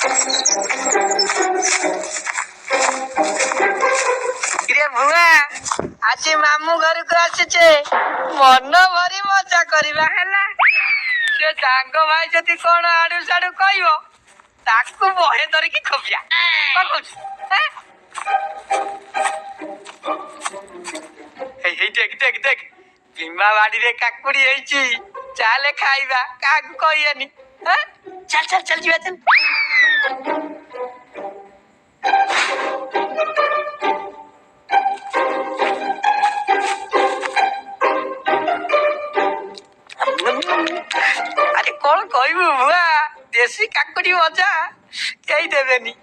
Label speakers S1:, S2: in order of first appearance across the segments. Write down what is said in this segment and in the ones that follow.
S1: भुआ आज मामू घर को आसीचे मन भरी मजा करवा है से सांग भाई जदि कौन आड़ू साड़ू कहब ताकू बहे धरिकी खोबिया देख देख देख भीमा बाड़ी रे काकुड़ी है चाले खाइबा काकू कहनी चल चल चल जीवा चल अरे कौन कहबू बुआ देसी काकुड़ी मजा कही देवेनी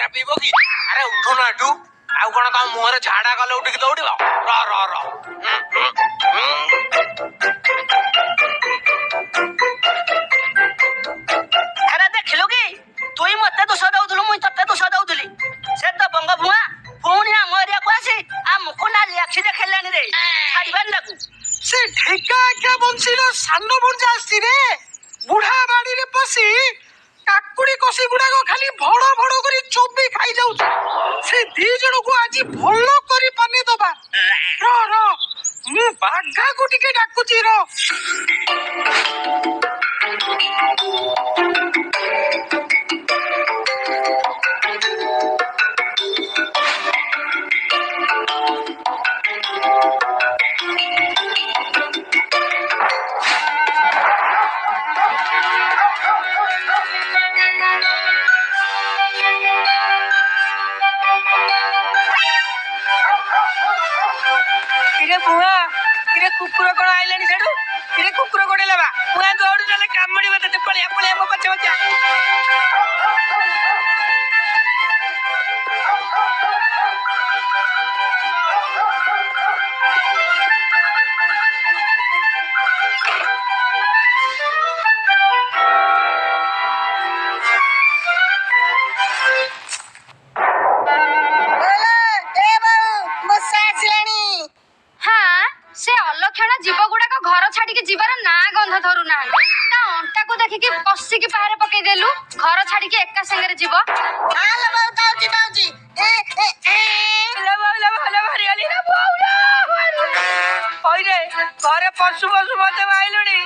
S1: अरे उठो ना एटू आउ कौन तम मुहर झाड़ा गले उठिक दौड़ अरे देखिलु कि तुई मते दोष दउथलु मुई तते दोष दउथली से तो बंग भुआ पुणी आम एरिया को आसी आमको नाली आखि देखेलानी रे छाड़िबार लागू से ढेका क्या बंशीर सानो भंजा आसी रे बुढ़ा बाड़ी रे पसी काकुड़ी कसी गुड़ाक खाली भड़ भड़ करी चोबी खाई जाउछ से दी जण को आज भलो करी पानी दबा रो मु बाघा को टिके डाकुची रो कुकुर कौन आइलानी सेडू किरे कुकुर गोड़ेला बा मुआ दौड़ू चले कामड़ी बते ते पळिया पळिया मो पछे पछे जीव गुड़ाक घर छाड़ी जीवार ना गंध धरू ना अंटा को देखिकी पशिकी बाहर पकईदेलु घर छाड़ी एका संगे जीव घरे पशु पशु मत आईलुणी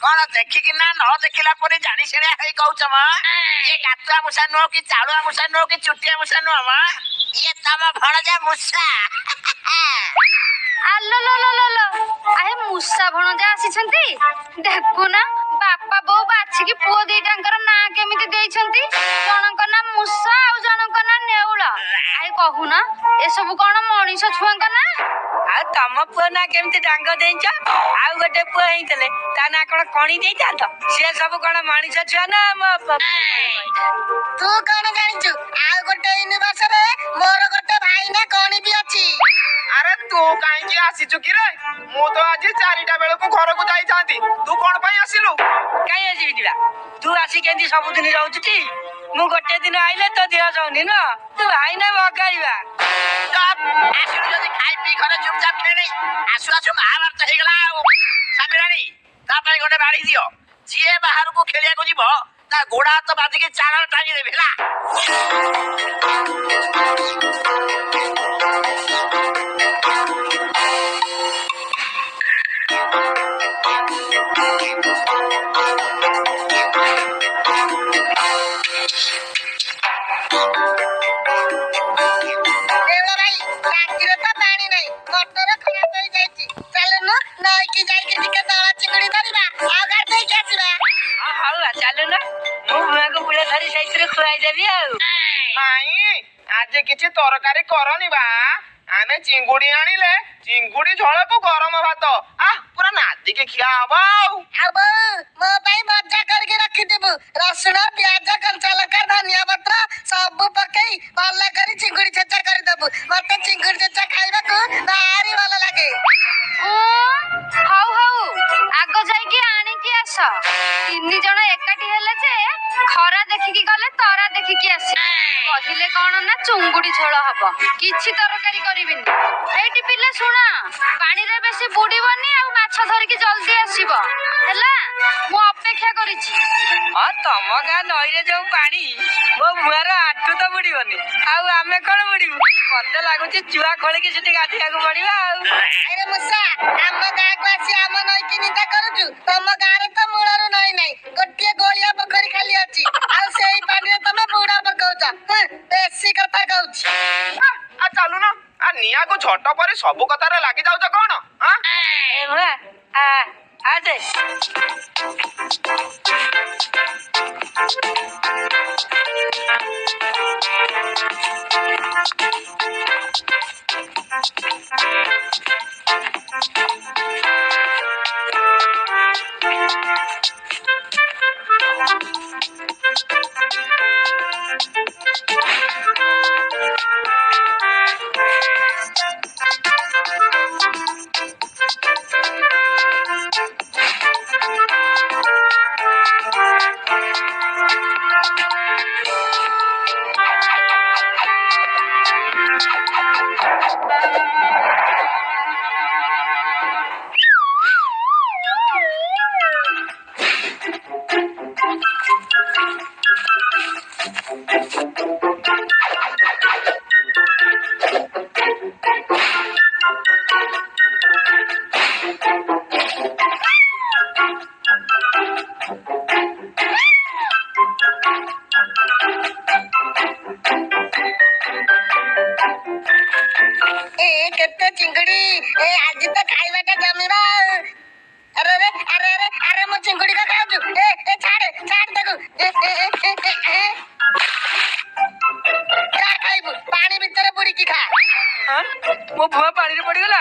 S1: कौन देखिकी ना न देखला पर जानी सेणिया होई कहउछ म ये गातुआ मुसा नो कि चालुआ मुसा नो कि चुटिया मुसा नो म ये तम भणजा मुसा आलो लो लो लो लो आहे मुसा भणजा आसी छंती देखु ना बापा बो बाछि कि पुओ देटांकर ना केमिति देई छंती जनक ना मुसा आ जनक ना नेउळ आहे कहू ना ए सब कोन मणिष छुआंका ना आ तम पुओ ना केमिति डांग देइछ आ गोटे पुओ हेइतले ता ना कोन कणी देइता त से सब कोन मणिष छुआ ना तू कोन जानिचु आ गोटे यूनिवर्स रे मोर गोटे भाई ना कणी भी अछि अरे तू काई की आसीचु कि रे मु तो आज 4टा बेले को घर को जाई थांती तू कोन पई आसिलु काई आसी दिला तू आसी केंदी सब दिन रहउछती मु गोटे दिन आइले तो देह जाउनी न तू भाई ना बगाइबा आसिलु जदी खाई पी घरे चुपचाप खेले आसु आसु महाभारत हे गला साबिरानी ता पई गोटे बाड़ी दियो जिए बाहर को खेलिया को जीवो ता गोड़ा हाथ बांधी के चारा टांगी देबे हला मोटर खराब हो जाई चल न नई की जाई के दला चिकड़ी धरी ଆଜି କିଛି ତରକାରୀ କରନି ବା ଆମେ ଚିଙ୍ଗୁଡି ଆଣିଲେ ଚିଙ୍ଗୁଡି ଝୋଳକୁ ଗରମ ଭାତ ପୁରା ନାଦିକି ଖିଆ ହବ ଆଉ ମୋ ପାଇଁ ମଜା କରିକି ରଖିଥିବୁ ରସୁଣ ପିଆଜ କଞ୍ଚା ଲଙ୍କା ଧନିଆ ପତ୍ର ସବୁ ପକେଇ ଭଲ କରି ଚିଙ୍ଗୁଡି ଛେଚା କରିଦବୁ ମତେ ଚିଙ୍ଗୁଡି ଛେଚା ଖାଇବାକୁ ଭାରି ଭଲ ଲାଗେ।
S2: ହଉ ହଉ ଆଗ ଯାଇକି ଆଣିକି ଆସ। 3 ଜଣ ଏକାଠି ହେଲେ ଯେ ଖରା ଦେଖିକି ଗଲେ ତରା ଦେଖିକି ଆସି କହିଲେ କଣ ନା ଚୁଙ୍ଗୁଡି ଝୋଳ ହବ କିଛି ତରକାରୀ କରିବିନି। ଏଇଠି ପିଲେ ଶୁଣ ପାଣିରେ ବେଶୀ ବୁଡିବନି ଆଉ ମାଛ ଧରିକି ଜଲ୍ଦି ଆସିବ ହେଲା ମୁଁ ଅପେକ୍ଷା କରିଛି।
S3: ତମ ଗାଁ ନଈରେ ଯୋଉ ପାଣି ମୋ ମୁହଁର ଆଣ୍ଠୁ ତ ବୁଡିବନି ଆଉ ଆମେ କଣ ବୁଡିବୁ? ମତେ ଲାଗୁଛି ଚୁଆ ଖୋଳିକି ସେଠି ଗାଧେଇବାକୁ ପଡିବ ଆଉ।
S1: ଆରେ ମୂଷା ଆମ ଗାଁକୁ ଆସି ଆମ ନଈକି ନିନ୍ଦା କରୁଛୁ ତମ ଗାଁରେ ତ ମୂଳରୁ ନଈ ନାହିଁ ଗୋଟିଏ ଗୋଳିଆ ପୋଖରୀ ଖାଲି ଅଛି ଆଉ ସେଇ ପାଣିରେ ତମେ ବୁଡା ପକଉଛ ବେଶୀ କଥା କହୁଛି। ଚାଲୁନ ନିଆଁକୁ ଝଟ ପରି ସବୁ କଥାରେ ଲାଗି ଯାଉଛ କଣ?
S3: ଆସେ
S1: କେତେ ଚିଙ୍ଗୁଡି ଆଜି ତ ଖାଇବାଟା ଜମିବା। ଆରେ ମୁଁ ଚିଙ୍ଗୁଡି ଖାଉଛୁ ଛାଡେ ତାକୁ ଖାଇବୁ ପାଣି ଭିତରେ ବୁଡିକି ଖା।
S3: ମୋ ଭୁଆ ପାଣିରେ ପଡିଗଲା।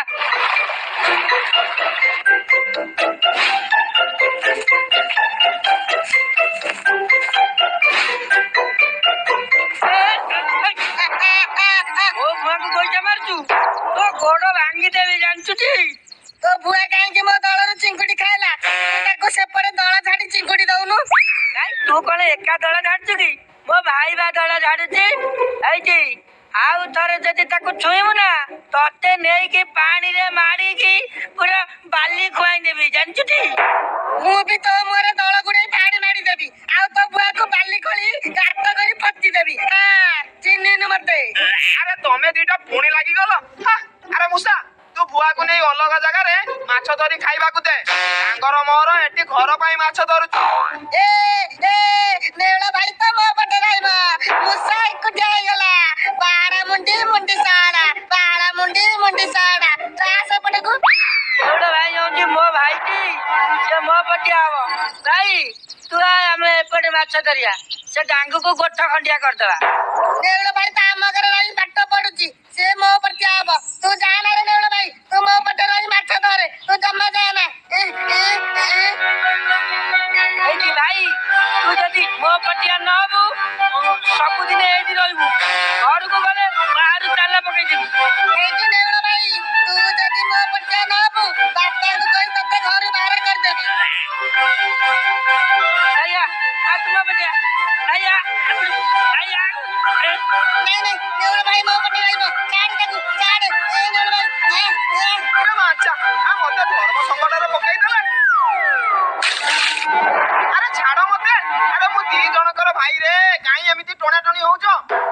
S3: ମୋ ଭୁଆକୁ ଗୋଇଠା ମାରୁଛୁ ତୋ ଗୋଡ ଭାଙ୍ଗିଦେବି ଜାଣିଛୁ?
S1: ତୋ ଭୁଆ କାହିଁକି ମୋ ଦଳରୁ ଚିଙ୍ଗୁଡି ଖାଇଲା ତାକୁ ସେପଟେ ଦଳ ଛାଡି ଚିଙ୍ଗୁଡି ଦଉନୁ।
S3: ନାଇଁ ତୁ କଣ ଏକା ଦଳ ଝାଡୁଛୁ କି? ମୋ ଭାଇ ବା ଦଳ ଝାଡୁଛି ଏଇଠି। ଆଉ ଥରେ ଯଦି ତାକୁ ଛୁଇଁବୁ ନା ତତେ ନେଇକି ପାଣିରେ ମାଡିକି ପୁରା ବାଲି ଖୁଆଇ ଦେବି ଜାଣିଛୁ?
S1: ମୁଁ ବି ତୋ ମୁହଁରେ ଦଳ ଗୁଡେଇ ପାଣି ମାଡିଦେବି ଆଉ ତୋ ଭୁଆକୁ ବାଲି ଖୋଳି ଗାତ କରି ପୋତି ଦେବି। ଚିହ୍ନିନୁ ମତେ? ଆରେ ତମେ ଦିଟା ପୁଣି ଲାଗିଗଲ। ଆରେ ମୂଷା ତୁ ଭୁଆକୁ ନେଇ ଅଲଗା ଜାଗାରେ ମାଛ ଧରି ଖାଇବାକୁ ଦେ ତାଙ୍କର ମୋର ଏଠି ଘର ପାଇଁ ମାଛ ଧରୁଛୁ। ନେଉଳ ଭାଇ ତ ମୋ ପଟେ ରହିବ ମୂଷା ଏକୁଟିଆ ହେଇଗଲା। ବାଳା ମୁଣ୍ଡି ସାଡା ଯା ସେପଟକୁ।
S3: ନେଉଳ ଭାଇ ହଉଛି ମୋ ଭାଇଟି ସେ ମୋ ପଟିଆ ହବ। ଭାଇ ତୁ ଆମେ ଏପଟେ ମାଛ ଧରିବା ସେ ଡାଙ୍ଗୁକୁ ଗୋଠ ଖଣ୍ଡିଆ କରିଦବା।
S1: ନେଉଳ ଭାଇ ତ ଆମ ଘରେ ରହି ପାଠ ପଢୁଛି ସେ ମୋ ପଟିଆ ହବ। ତୁ ଯା ନା ରେ ନେଉଳ ଭାଇ ତୁ ମୋ ପଟେ ରହି ମାଛ ଧରେ ତୁ ଜମା ଯାନା।
S3: ଏଇଠି ଭାଇ ତୁ ଯଦି ମୋ ପଟିଆ ନ ହବୁ ସବୁଦିନ ଏଇଠି ରହିବୁ ଘରକୁ ଗଲେ ବାହାରୁ ତାଲା ପକେଇଦେବି।
S1: ଏଇଠି ନେଉଳ ଭାଇ ତୁ ଯଦି ମୋ ପଟିଆ ନ ହବୁ ବାପାଙ୍କୁ କହି ତତେ ଘରୁ ବାହାର କରିଦେବି।
S3: ଆଜ୍ଞା ଆସୁ ମୋ ପଟିଆ ଆଜ୍ଞା
S1: ନାଇଁ ନେଉଳ ଭାଇ ମୋ ପଟେ ରହିବ ଛାଡ ତାକୁ ଛାଡ। ନେଉଳ ଭାଇ ମତେ ଧର୍ମ ସଂକଟରେ ପକେଇଦେଲେ। ଆରେ ଛାଡ ମତେ। ଆରେ ମୁଁ 2 ଜଣଙ୍କର ଭାଇ ରେ କାଇଁ ଏମିତି ଟଣାଟଣି ହଉଛ?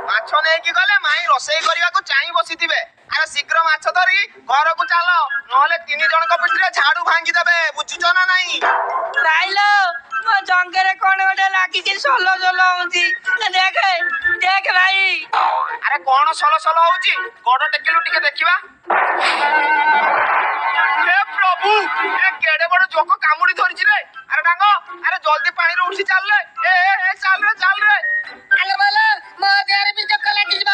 S1: ମାଛ ନେଇକି ଗଲେ ମାଇଁ ରୋଷେଇ କରିବାକୁ ଚାହିଁ ବସିଥିବେ। ଆରେ ଶୀଘ୍ର ମାଛ ଧରି ଘରକୁ ଚାଲ ନହେଲେ 3 ଜଣଙ୍କ ପିଠିରେ ଝାଡୁ ଭାଙ୍ଗିଦେବେ ବୁଝୁଛ ନା ନାଇଁ?
S3: ଭାଇଲୋ ମୋ ଜଙ୍ଗରେ କଣ ଗୋଟେ ଲାଗିକି ସଲ ହଉଛି ଦେଖ ଭାଇ।
S1: ଆରେ କଣ ସଲ ହଉଛି ଗୋଡ ଟେକିଲୁ ଟିକେ ଦେଖିବା। ହେ ପ୍ରଭୁ ଏ କେଡେ ବଡ ଜୋକ କାମୁଡି ଧରିଛି ରେ। ଆରେ ଡାଙ୍ଗ ଆରେ ଜଲ୍ଦି ପାଣିରୁ ଉଠି ଚାଲରେ ଚାଲରେ। ଆଲୋ ବୋଲ ମୋ ଦେହରେ ବି ଜୋକ ଲାଗିଯିବ।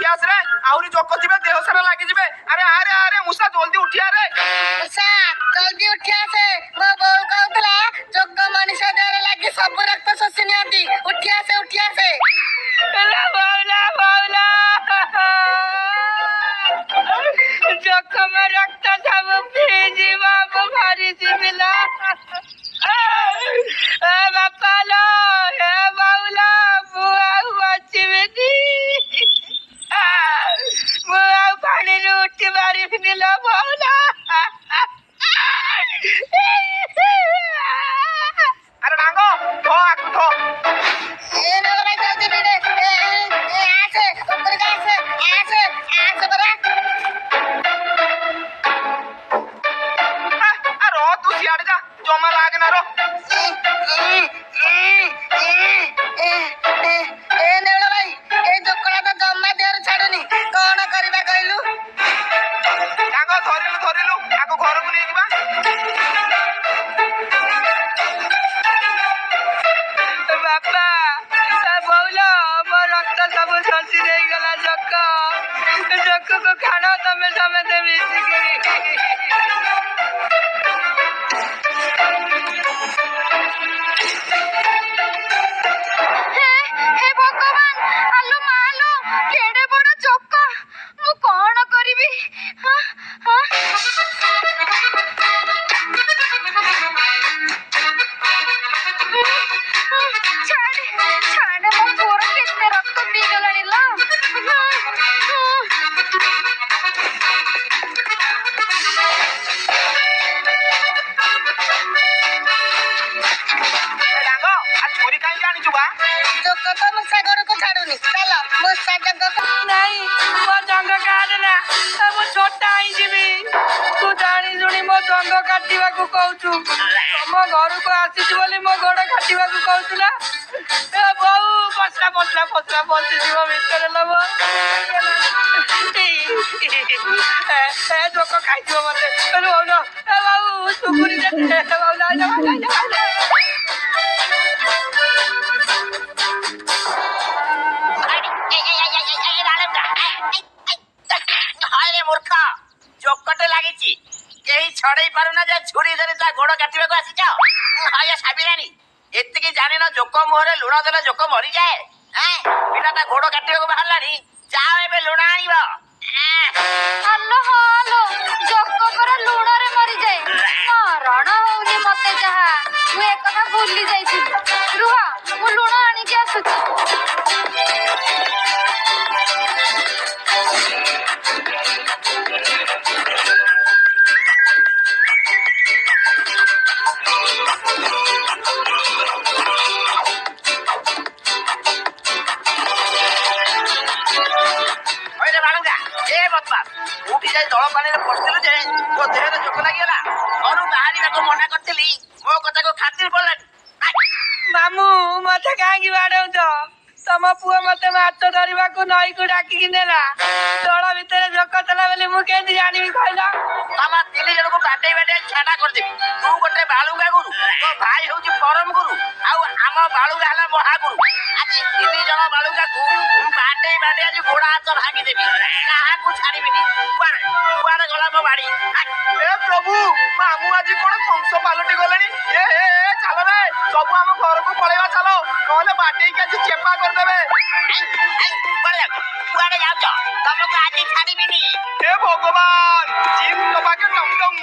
S1: ଗ୍ୟାସ ରେ ଆହୁରି ଜୋକ ଥିବେ ଦେହ ସାରା ଲାଗିଯିବେ। ଆରେ ଆରେ ଆରେ ମୂଷା ଜଲ୍ଦି ଉଠିଆ ରେ।
S4: ମୂଷା ଜଲ୍ଦି ଉଠି ଆସେ। ମୋ ବୋଉ କହୁଥିଲା ଯୋଗ ମଣିଷ ଦେହରେ ଲାଗି ସବୁ ରକ୍ତ ଶୋଷି ନିଅନ୍ତି। ଉଠି ଆସେ ଉଠି ଆସେ।
S3: ବାଉଲା ବାଉଲା ଜଖମ ରକ୍ତ ସବୁ ପିଇଯିବ ଭାରି ଯିବିଲା। ବାପା ଲୋ ହେ ବାଉଲା ମୁଁ ଆଉ ବଞ୍ଚିବିନି। ମୁଁ ଆଉ ପାଣିରୁ ଉଠି ପାରିବିନି ଲୋ ବାଉଲା।
S1: ଆରେ ଡାଙ୍ଗ ଧ ଆକୁ ଧ।
S4: ଏ ନଳ ଭାଇ ଜଲ୍ଦି ଭିଡେ। ଆସେ ଉପରକୁ ଆସେ ଆସେ ଆସେ ପରା।
S1: ର ତୁ ସିଆଡେ ଯା ଜମା ଲାଗେ ନା ର।
S4: ଏ ନେଉଳ ଭାଇ ଏଇ ଜୋକଡ଼ା ତ ଜମା ଦେହରୁ ଛାଡୁନି। କଣ କରିବା କହିଲୁ?
S1: ଡାଙ୍ଗ ଧରିଲୁ ଧରିଲୁ ଆକୁ ଘରକୁ ନେଇଯିବା।
S3: ବାପା ବଉଲ ମୋ ରକ୍ତ ସବୁ ଶୋଷି ଦେଇଗଲା ଜୋକ। ଜୋକକୁ ଖାଣ ତମେ ସମସ୍ତେ ମିଶିକିରି।
S2: ହେ ଭଗବାନ ଆଲୋ ମାଲୋ କେଡେ ବଡ ଜୋକ ମୁଁ କଣ କରିବି ଛାଡେ ଛାଡେ ମୋ ପୁଅର କେତେ ରକ୍ତ ପିଇଗଲାଣି ଲୋ
S1: ଡାଙ୍ଗ ଆ ଛୁରୀ କାହିଁକି ଆଣିଛୁ ବା?
S4: ଜୋକ ତ ମୂଷା ଘରକୁ ଛାଡୁନି। ଚାଲ ମୂଷା ଜୋକକୁ
S3: ନାଇଁ ମୋ ଜଙ୍ଗ କାଟେ ନା ମୁଁ ଛୋଟା ହେଇଯିବି। ତୁ ଜାଣି ଶୁଣି ମୋ ଜଙ୍ଗ କାଟିବାକୁ କହୁଛୁ। ତମ ଘରକୁ ଆସିଛୁ ବୋଲି ମୋ ଗୋଡ କାଟିବାକୁ କହୁଛୁ ନା। ବୋଉ ପଚରା ପଚରା ପଚରା ପଚିଯିବ ଭିତରେ ଲୋ। ଜୋକ ଖାଇଯିବ ମତେ ବୋଉଲ ବାବୁ ଚୁପୁରି
S5: ମୂର୍ଖ ଜୋକଟେ ଲାଗିଛି କେହି ଛଡେଇ ପାରୁନା ଯେ ଛୁରୀ ଧରି ତା ଗୋଡ କାଟିବାକୁ ଆସିଛ। ହୟ ସାବିରାଣୀ ଏତିକି ଜାଣିନ ଜୋକ ମୁହଁରେ ଲୁଣ ଦେଲେ ଜୋକ ମରିଯାଏ। ପିଲାଟା ଗୋଡ କାଟିବାକୁ ବାହାରିଲାଣି ଯାଅ ଏବେ ଲୁଣ ଆଣିବ।
S2: ଆଲୋ ହାଲୋ ଜୋକ ପରା ଲୁଣରେ ମରିଯାଏ ମରଣ ହଉନି ମତେ ଯାହା ମୁଁ ଏକଥା ଭୁଲି ଯାଇଥିଲି। ରୁହ ମୁଁ ଲୁଣ ଆଣିକି ଆସୁଛି।
S5: ହଇରେ ବାଳୁଙ୍ଗା ଏ ବଦମାସ କୋଉଠି ଯାଇ ଦଳ ପାଣିରେ ପଶିଥିଲୁ ଯେ ମୋ ଦେହରେ ଜୋକ ଲାଗିଗଲା। ଘରୁ ବାହାରିବାକୁ ମନା କରିଥିଲି ମୋ କଥାକୁ ଖାତିର ପଡିଲାନି।
S3: ମାମୁଁ ମତେ କାହିଁକି ବାଡଉଛ? ତମ ପୁଅ ମତେ ମାଛ ଧରିବାକୁ ନଈକୁ ଡାକିକି ନେଲା। ଦଳ ଭିତରେ ଜୋକ ଥିଲା ବୋଲି ମୁଁ କେମିତି ଜାଣିବି କହିଲ?
S5: ତମ ତିନି ଜଣଙ୍କୁ ବାଡେଇ ବାଡେଇ ଛାଡା କରିଦେବି। ତୁ ଗୋଟେ ବାଳୁଙ୍ଗା ଗୁରୁ ତୋ ଭାଇ ହଉଛି ପରମ ଗୁରୁ ଆଉ ଆମ ବାଳୁଙ୍ଗା ହେଲା ମହାଗୁରୁ। ଆଜି ତିନି ଜଣ ବାଳୁଙ୍ଗାକୁ ମୁଁ ବାଡେଇ ବାଡେଇ ଆଜି ଗୋଡ ହାତ ଭାଙ୍ଗିଦେବି। କାହାକୁ ଛାଡିବିନି। କୁଆଡେ କୁଆଡେ ଗଲା ମୋ ବାଡି?
S1: ଏ ପ୍ରଭୁ ମାମୁଁ ଆଜି କଣ କଂସ ପାଲଟି ଗଲେଣି। ଏ ଚାଲ ରେ ସବୁ ଆମ ଘରକୁ ପଳେଇବା ଚାଲ ନହେଲେ ବାଟେଇକି ଆଜି ଚେପା କରିଦେବେ।
S5: କୁଆଡେ ଯାଉଛ? ତମକୁ ଆଜି ଛାଡିବିନି।
S1: हे भगवान जिम दबा के टम टम